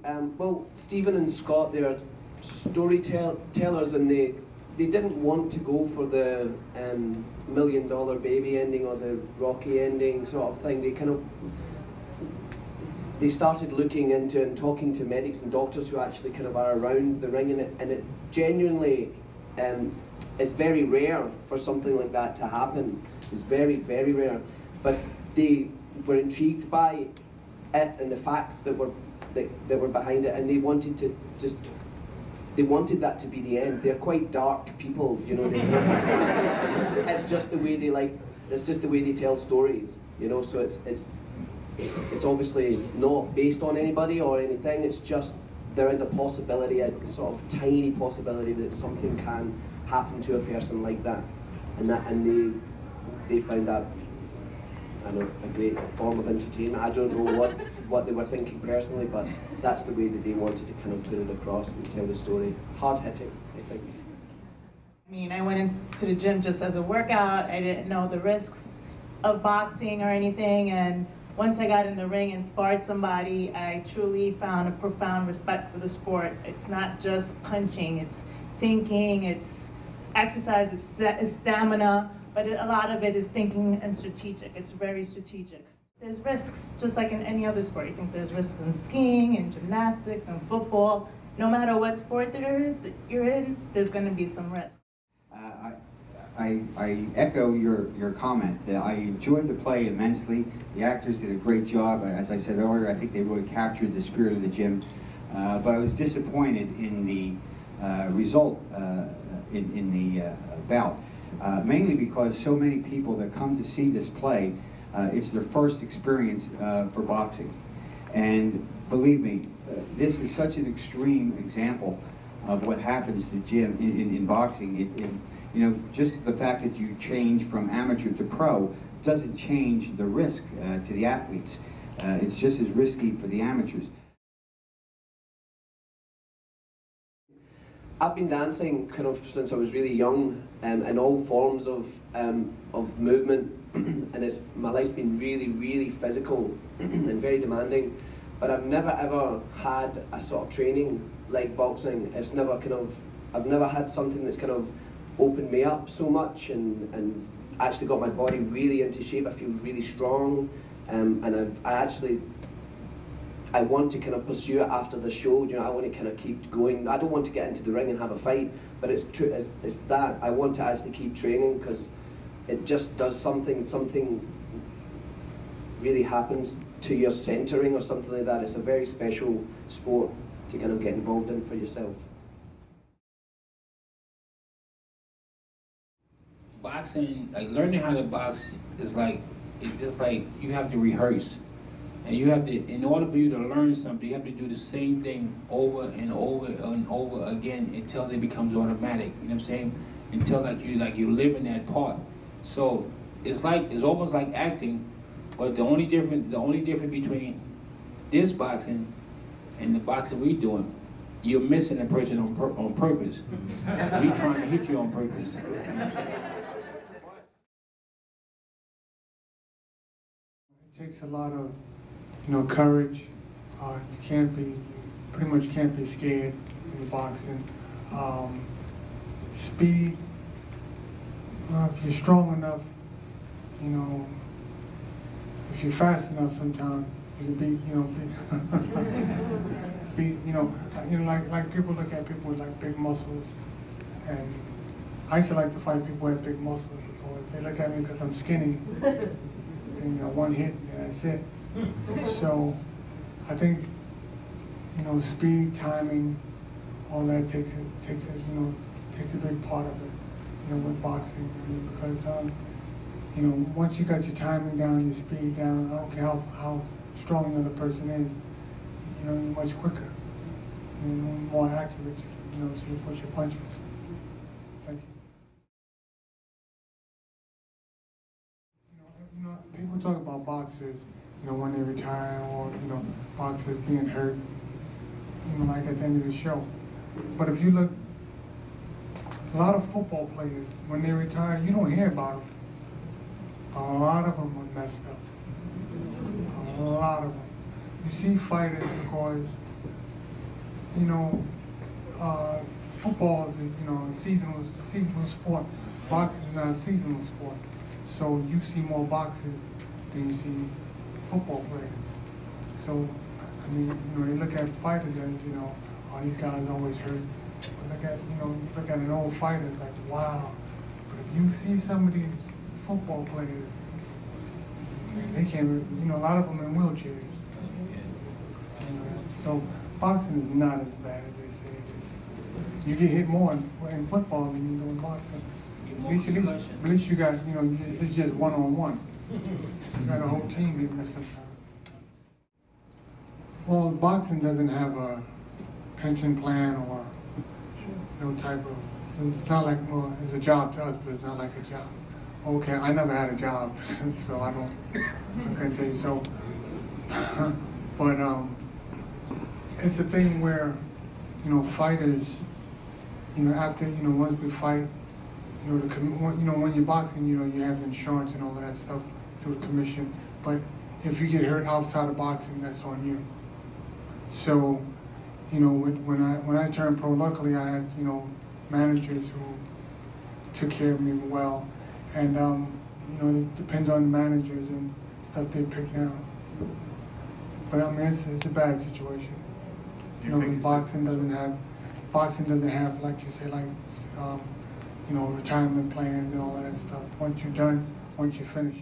Well, Stephen and Scott, they are storytellers, and they didn't want to go for the $1 million baby ending or the Rocky ending sort of thing. They started looking into and talking to medics and doctors who actually kind of are around the ring, and it genuinely it's very rare for something like that to happen. It's very, very rare. But they were intrigued by it and the facts that were behind it, and they wanted to they wanted that to be the end. They're quite dark people, you know. It's just the way it's just the way they tell stories, you know. So it's obviously not based on anybody or anything. It's just there is a possibility, a sort of tiny possibility that something can happen to a person like that, and they found that, I don't know, a great form of entertainment. I don't know what they were thinking personally, but that's the way that they wanted to kind of put it across and tell the story. Hard hitting, I think. I mean, I went into the gym just as a workout. I didn't know the risks of boxing or anything, and once I got in the ring and sparred somebody, I truly found a profound respect for the sport. It's not just punching, it's thinking, it's exercise, it's stamina, but a lot of it is thinking and strategic. It's very strategic. There's risks, just like in any other sport. You think there's risks in skiing and gymnastics and football. No matter what sport there is that you're in, there's going to be some risk. I echo your comment. I enjoyed the play immensely. The actors did a great job. As I said earlier, I think they really captured the spirit of the gym. But I was disappointed in the result in the bout, mainly because so many people that come to see this play, it's their first experience for boxing. And believe me, this is such an extreme example of what happens to gym in boxing. You know, just the fact that you change from amateur to pro doesn't change the risk to the athletes. It's just as risky for the amateurs. I've been dancing kind of since I was really young, in all forms of movement, and my life's been really, really physical and very demanding. But I've never ever had a sort of training like boxing. I've never had something that's kind of opened me up so much and actually got my body really into shape. I feel really strong, and I want to kind of pursue it after the show. You know, I want to kind of keep going. I don't want to get into the ring and have a fight, but it's true. It's that I want to actually keep training, because it just does something really happens to your centering or something like that. It's a very special sport to kind of get involved in for yourself. Boxing, like learning how to box, is like, it's just like you have to rehearse. And you have to, in order for you to learn something, you have to do the same thing over and over and over again until it becomes automatic. You know what I'm saying? Until you live in that part. So it's almost like acting, but the only difference between this boxing and the boxing we doing, you're missing a person on purpose. We trying to hit you on purpose. You know what I'm saying? It takes a lot of, courage. You pretty much can't be scared in the boxing. Speed, if you're strong enough, if you're fast enough sometimes, you can like people look at people with like big muscles, and I used to like to fight people with big muscles because they look at me because I'm skinny, and one hit and that's it. So I think speed, timing, all that takes a big part of it, with boxing. Because once you got your timing down, your speed down, I don't care how strong the other person is, you're much quicker, more accurate, so you push your punches. Thank you. People talk about boxers, when they retire, or boxers being hurt, like at the end of the show. But if you look, a lot of football players, when they retire, you don't hear about them. A lot of them were messed up. A lot of them. You see fighters because you know, football is, you know, a seasonal sport. Boxing is not a seasonal sport. So you see more boxers than you see football players. So, I mean, you know, you look at fighters as, you know, oh, these guys always hurt. But look at, you know, you look at an old fighter, it's like, wow. But if you see some of these football players, man, they can't, you know, a lot of them in wheelchairs. So boxing is not as bad as they say it is. You get hit more in football than you do in boxing. At least you got, you know, it's just one-on-one. You got a whole team getting there sometimes. Well, boxing doesn't have a pension plan or no type of, it's not like, well, it's a job to us, but it's not like a job. Okay, I never had a job, so I couldn't tell you. So, but it's a thing where, you know, fighters, you know, after, you know, once we fight, you know, when you're boxing, you know, you have insurance and all of that stuff through the commission. But if you get hurt outside of boxing, that's on you. So, you know, when I turned pro, luckily I had, you know, managers who took care of me well. And, you know, it depends on the managers and stuff they pick now. But I mean, it's a bad situation. You know, boxing doesn't have, like you say, like, you know, retirement plans and all of that stuff. Once you're done, once you finish,